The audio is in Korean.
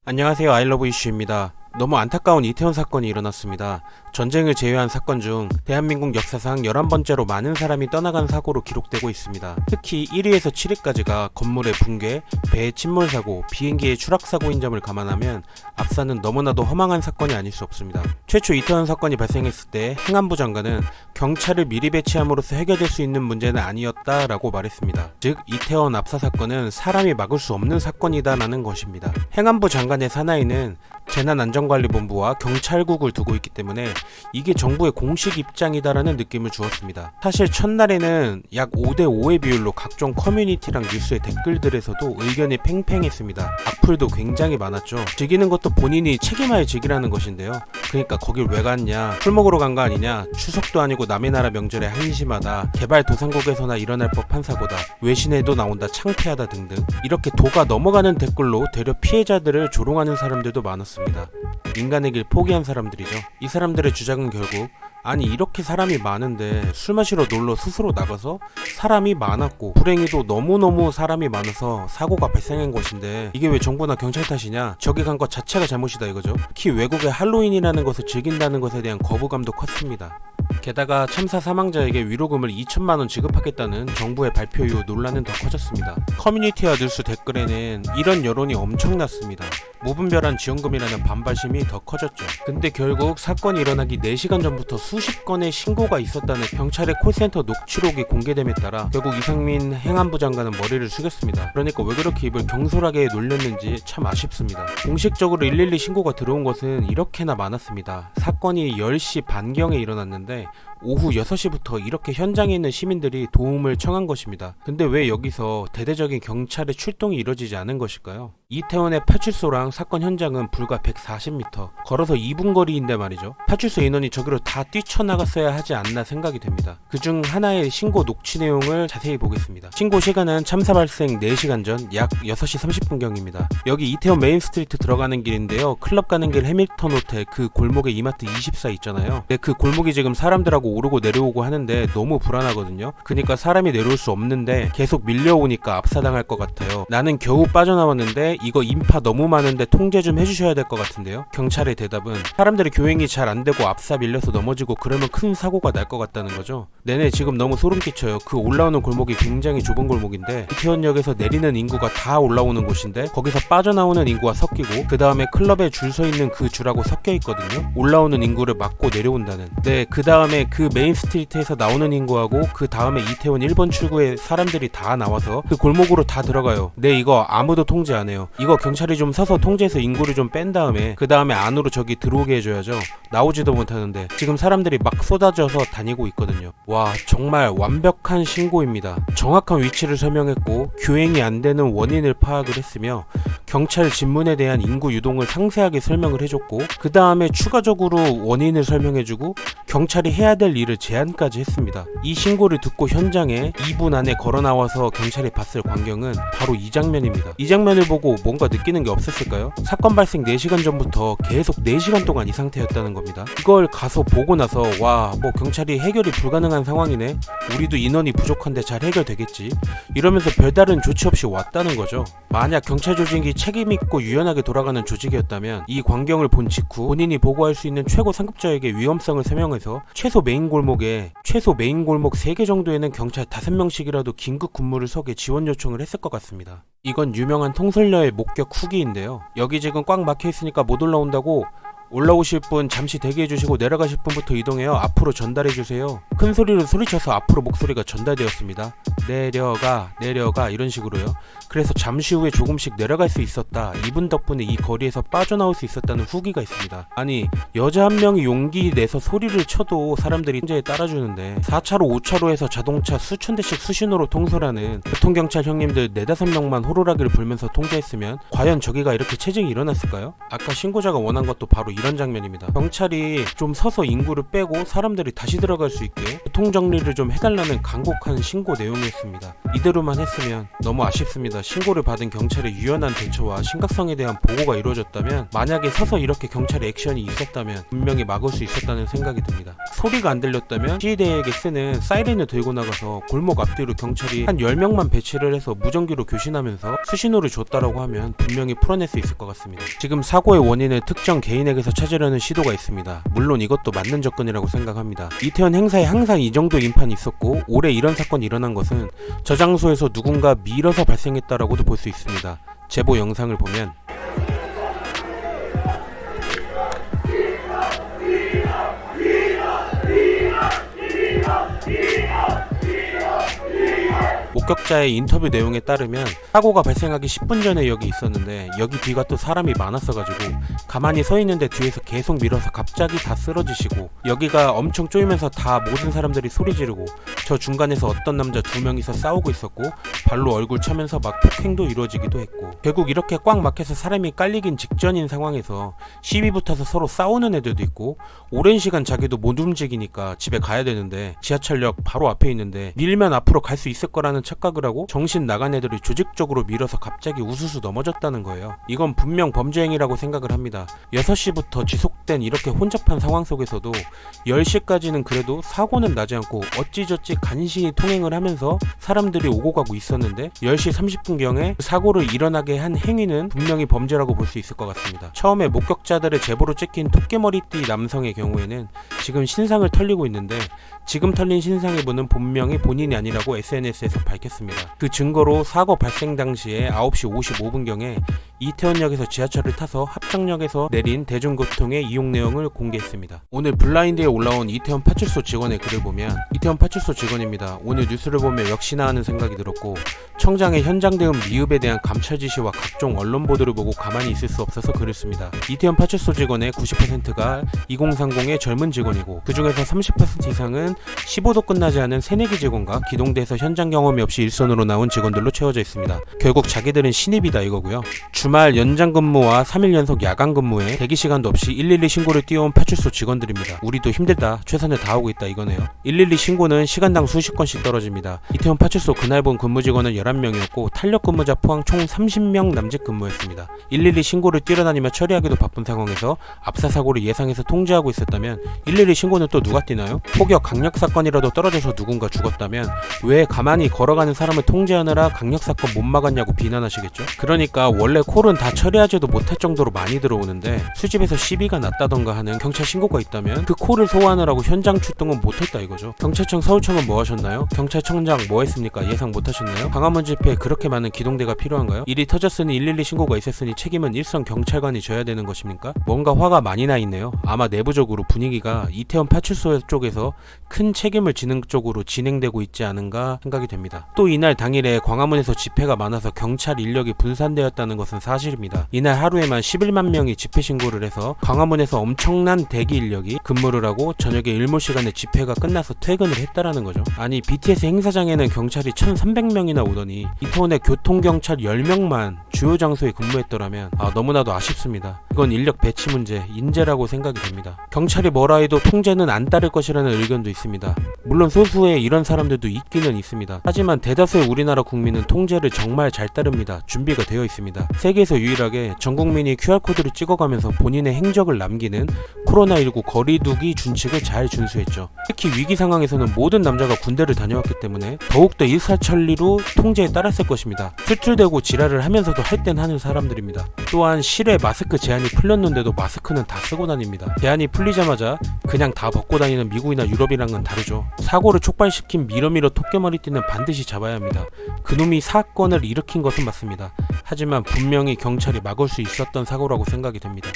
안녕하세요. 아이러브 이슈입니다. 너무 안타까운 이태원 사건이 일어났습니다. 전쟁을 제외한 사건 중 대한민국 역사상 11번째로 많은 사람이 떠나간 사고로 기록되고 있습니다. 특히 1위에서 7위까지가 건물의 붕괴, 배의 침몰 사고, 비행기의 추락 사고인 점을 감안하면 앞사는 너무나도 허망한 사건이 아닐 수 없습니다. 최초 이태원 사건이 발생했을 때 행안부 장관은 경찰을 미리 배치함으로써 해결될 수 있는 문제는 아니었다라고 말했습니다. 즉 이태원 압사 사건은 사람이 막을 수 없는 사건이다라는 것입니다. 행안부 장관의 사나이는 재난안전관리본부와 경찰국을 두고 있기 때문에 이게 정부의 공식 입장이다라는 느낌을 주었습니다. 사실 첫날에는 약 5대5의 비율로 각종 커뮤니티랑 뉴스의 댓글들에서도 의견이 팽팽했습니다. 악플도 굉장히 많았죠. 즐기는 것도 본인이 책임하에 즐기라는 것인데요. 그러니까 거길 왜 갔냐, 술 먹으러 간 거 아니냐, 추석도 아니고 남의 나라 명절에 한심하다, 개발도상국에서나 일어날 법한 사고다, 외신에도 나온다, 창피하다 등등 이렇게 도가 넘어가는 댓글로 되려 피해자들을 조롱하는 사람들도 많았습니다. 인간의 길 포기한 사람들이죠. 이 사람들의 주장은 결국 아니 이렇게 사람이 많은데 술 마시러 놀러 스스로 나가서 사람이 많았고 불행히도 너무너무 사람이 많아서 사고가 발생한 것인데 이게 왜 정부나 경찰 탓이냐, 저기 간 것 자체가 잘못이다 이거죠. 특히 외국의 할로윈이라는 것을 즐긴다는 것에 대한 거부감도 컸습니다. 게다가 참사 사망자에게 위로금을 2천만원 지급하겠다는 정부의 발표 이후 논란은 더 커졌습니다. 커뮤니티와 뉴스 댓글에는 이런 여론이 엄청났습니다. 무분별한 지원금이라는 반발심이 더 커졌죠. 근데 결국 사건이 일어나기 4시간 전부터 수십 건의 신고가 있었다는 경찰의 콜센터 녹취록이 공개됨에 따라 결국 이상민 행안부 장관은 머리를 숙였습니다. 그러니까 왜 그렇게 입을 경솔하게 놀렸는지 참 아쉽습니다. 공식적으로 112 신고가 들어온 것은 이렇게나 많았습니다. 사건이 10시 반경에 일어났는데 오후 6시부터 이렇게 현장에 있는 시민들이 도움을 청한 것입니다. 근데 왜 여기서 대대적인 경찰의 출동이 이뤄지지 않은 것일까요? 이태원의 파출소랑 사건 현장은 불과 140m, 걸어서 2분 거리인데 말이죠. 파출소 인원이 저기로 다 뛰쳐나갔어야 하지 않나 생각이 됩니다. 그중 하나의 신고 녹취 내용을 자세히 보겠습니다. 신고 시간은 참사 발생 4시간 전 약 6시 30분경입니다. 여기 이태원 메인스트리트 들어가는 길인데요. 클럽 가는 길 해밀턴 호텔 그 골목에 이마트 24 있잖아요. 근데 그 골목이 지금 사람들하고 오르고 내려오고 하는데 너무 불안하거든요. 그러니까 사람이 내려올 수 없는데 계속 밀려오니까 압사당할 것 같아요. 나는 겨우 빠져나왔는데 이거 인파 너무 많은데 통제 좀 해주셔야 될 것 같은데요. 경찰의 대답은 사람들이 교행이 잘 안되고 압사 밀려서 넘어지고 그러면 큰 사고가 날 것 같다는 거죠. 네네, 지금 너무 소름 끼쳐요. 그 올라오는 골목이 굉장히 좁은 골목인데 이태원역에서 내리는 인구가 다 올라오는 곳인데 거기서 빠져나오는 인구와 섞이고 그 다음에 클럽에 줄 서 있는 그 줄하고 섞여 있거든요. 올라오는 인구를 막고 내려온다는. 네, 그 다음에 그 메인 스트리트에서 나오는 인구하고 그 다음에 이태원 1번 출구에 사람들이 다 나와서 그 골목으로 다 들어가요. 네, 이거 아무도 통제 안 해요. 이거 경찰이 좀 서서 통제해서 인구를 좀 뺀 다음에 그 다음에 안으로 저기 들어오게 해줘야죠. 나오지도 못하는데 지금 사람들이 막 쏟아져서 다니고 있거든요. 와, 정말 완벽한 신고입니다. 정확한 위치를 설명했고 교행이 안 되는 원인을 파악을 했으며 경찰 진문에 대한 인구 유동을 상세하게 설명을 해줬고 그 다음에 추가적으로 원인을 설명해주고 경찰이 해야 될 일을 제안까지 했습니다. 이 신고를 듣고 현장에 2분 안에 걸어 나와서 경찰이 봤을 광경은 바로 이 장면입니다. 이 장면을 보고 뭔가 느끼는 게 없었을까요? 사건 발생 4시간 전부터 계속 4시간 동안 이 상태였다는 겁니다. 이걸 가서 보고 나서 와, 뭐 경찰이 해결이 불가능한 상황이네, 우리도 인원이 부족한데 잘 해결되겠지 이러면서 별다른 조치 없이 왔다는 거죠. 만약 경찰 조직이 책임있고 유연하게 돌아가는 조직이었다면 이 광경을 본 직후 본인이 보고할 수 있는 최고 상급자에게 위험성을 설명해서 최소 메인 골목 3개 정도에는 경찰 5명씩이라도 긴급 근무를 서게 지원 요청을 했을 것 같습니다. 이건 유명한 통솔녀의 목격 후기인데요. 여기 지금 꽉 막혀있으니까 못 올라온다고 올라오실 분 잠시 대기해주시고 내려가실 분부터 이동해요. 앞으로 전달해주세요. 큰 소리로 소리쳐서 앞으로 목소리가 전달되었습니다. 내려가 이런 식으로요. 그래서 잠시 후에 조금씩 내려갈 수 있었다. 이분 덕분에 이 거리에서 빠져나올 수 있었다는 후기가 있습니다. 아니, 여자 한 명이 용기 내서 소리를 쳐도 사람들이 통제에 따라주는데 4차로 5차로에서 자동차 수천 대씩 수신호로 통솔하는 교통경찰 형님들 4-5명만 호루라기를 불면서 통제했으면 과연 저기가 이렇게 체증이 일어났을까요? 아까 신고자가 원한 것도 바로 이런 이런 장면입니다. 경찰이 좀 서서 인구를 빼고 사람들이 다시 들어갈 수 있게 교통정리를 좀 해달라는 간곡한 신고 내용이었습니다. 이대로만 했으면 너무 아쉽습니다. 신고를 받은 경찰의 유연한 대처와 심각성에 대한 보고가 이루어졌다면, 만약에 서서 이렇게 경찰의 액션이 있었다면 분명히 막을 수 있었다는 생각이 듭니다. 소리가 안 들렸다면 시위대에게 쓰는 사이렌을 들고 나가서 골목 앞뒤로 경찰이 한 10명만 배치를 해서 무전기로 교신하면서 수신호를 줬다라고 하면 분명히 풀어낼 수 있을 것 같습니다. 지금 사고의 원인을 특정 개인에게서 찾으려는 시도가 있습니다. 물론 이것도 맞는 접근이라고 생각합니다. 이태원 행사에 항상 이 정도 인판이 있었고, 올해 이런 사건이 일어난 것은 저 장소에서 누군가 밀어서 발생했다라고도 볼 수 있습니다. 제보 영상을 보면 목격자의 인터뷰 내용에 따르면 사고가 발생하기 10분 전에 여기 있었는데, 여기 뒤가 또 사람이 많았어가지고 가만히 서 있는데 뒤에서 계속 밀어서 갑자기 다 쓰러지시고, 여기가 엄청 쪼이면서 다 모든 사람들이 소리 지르고, 저 중간에서 어떤 남자 2명이서 싸우고 있었고, 발로 얼굴 차면서 막 폭행도 이루어지기도 했고, 결국 이렇게 꽉 막혀서 사람이 깔리긴 직전인 상황에서 시비 붙어서 서로 싸우는 애들도 있고, 오랜 시간 자기도 못 움직이니까 집에 가야 되는데 지하철역 바로 앞에 있는데 밀면 앞으로 갈 수 있을 거라는 착각을 하고 정신 나간 애들이 조직적으로 밀어서 갑자기 우수수 넘어졌다는 거예요. 이건 분명 범죄 행위라고 생각을 합니다. 6시부터 지속된 이렇게 혼잡한 상황 속에서도 10시까지는 그래도 사고는 나지 않고 어찌저찌 간신히 통행을 하면서 사람들이 오고 가고 있었는데, 10시 30분경에 사고를 일어나게 한 행위는 분명히 범죄라고 볼 수 있을 것 같습니다. 처음에 목격자들의 제보로 찍힌 토끼머리띠 남성의 경우에는 지금 신상을 털리고 있는데, 지금 털린 신상의 분은 본명이 본인이 아니라고 SNS에서 밝혔습니다. 그 증거로 사고 발생 당시에 9시 55분경에 이태원역에서 지하철을 타서 합정역에서 내린 대중교통의 이용 내용을 공개했습니다. 오늘 블라인드에 올라온 이태원 파출소 직원의 글을 보면, 이태원 파출소 직원입니다. 오늘 뉴스를 보며 역시나 하는 생각이 들었고, 청장의 현장 대응 미흡에 대한 감찰 지시와 각종 언론 보도를 보고 가만히 있을 수 없어서 글을 씁니다. 이태원 파출소 직원의 90%가 2030의 젊은 직원이고, 그 중에서 30% 이상은 15도 끝나지 않은 새내기 직원과 기동대에서 현장 경험이 없이 일선으로 나온 직원들로 채워져 있습니다. 결국 자기들은 신입이다 이거고요. 주말 연장 근무와 3일 연속 야간 근무에 대기 시간도 없이 112 신고를 띄워온 파출소 직원들입니다. 우리도 힘들다, 최선을 다하고 있다 이거네요. 112 신고는 시간당 수십 건씩 떨어집니다. 이태원 파출소 그날 본 근무 직원은 11명이었고 탄력 근무자 포함 총 30명 남짓 근무했습니다. 112 신고를 뛰어다니며 처리하기도 바쁜 상황에서 압사 사고를 예상해서 통제하고 있었다면 112 신고는 또 누가 뛰나요? 폭격 강력 사건이라도 떨어져서 누군가 죽었다면 왜 가만히 걸어가는 사람을 통제하느라 강력 사건 못 막았냐고 비난하시겠죠? 그러니까 원래 콜은 다 처리하지도 못할 정도로 많이 들어오는데 수집에서 시비가 났다던가 하는 경찰 신고가 있다면 그 콜을 소화하느라고 현장 출동은 못했다 이거죠. 경찰청 서울청은 뭐 하셨나요? 경찰청장 뭐 했습니까? 예상 못하셨나요? 광화문 집회에 그렇게 많은 기동대가 필요한가요? 일이 터졌으니 112 신고가 있었으니 책임은 일선 경찰관이 져야 되는 것입니까? 뭔가 화가 많이 나 있네요. 아마 내부적으로 분위기가 이태원 파출소 쪽에서 큰 책임을 지는 쪽으로 진행되고 있지 않은가 생각이 됩니다. 또 이날 당일에 광화문에서 집회가 많아서 경찰 인력이 분산되었다는 것은 사실입니다. 이날 하루에만 11만 명이 집회 신고를 해서 광화문에서 엄청난 대기 인력이 근무를 하고 저녁에 일몰 시간에 집회가 끝나서 퇴근을 했다라는 거죠. 아니 BTS 행사장에는 경찰이 1,300명이나 오더니 이태원에 교통경찰 10명만 주요 장소에 근무했더라면 너무나도 아쉽습니다. 이건 인력 배치 문제, 인재라고 생각이 됩니다. 경찰이 뭐라 해도 통제는 안 따를 것이라는 의견도 있습니다. 물론 소수의 이런 사람들도 있기는 있습니다. 하지만 대다수의 우리나라 국민은 통제를 정말 잘 따릅니다. 준비가 되어 있습니다. 세계에서 유일하게 전 국민이 QR코드를 찍어가면서 본인의 행적을 남기는 코로나19 거리두기 준칙을 잘 준수했죠. 특히 위기 상황에서는 모든 남자가 군대를 다녀왔기 때문에 더욱더 일사천리로 통제에 따랐을 것입니다. 수출되고 지랄을 하면서도 할 땐 하는 사람들입니다. 또한 실외 마스크 제한이 풀렸는데도 마스크는 다 쓰고 다닙니다. 제한이 풀리자마자 그냥 다 벗고 다니는 미국이나 유럽이랑은 다르죠. 사고를 촉발시킨 미러미러 토끼머리띠는 반드시 잡아야 합니다. 그놈이 사건을 일으킨 것은 맞습니다. 하지만 분명히 경찰이 막을 수 있었던 사고라고 생각이 됩니다.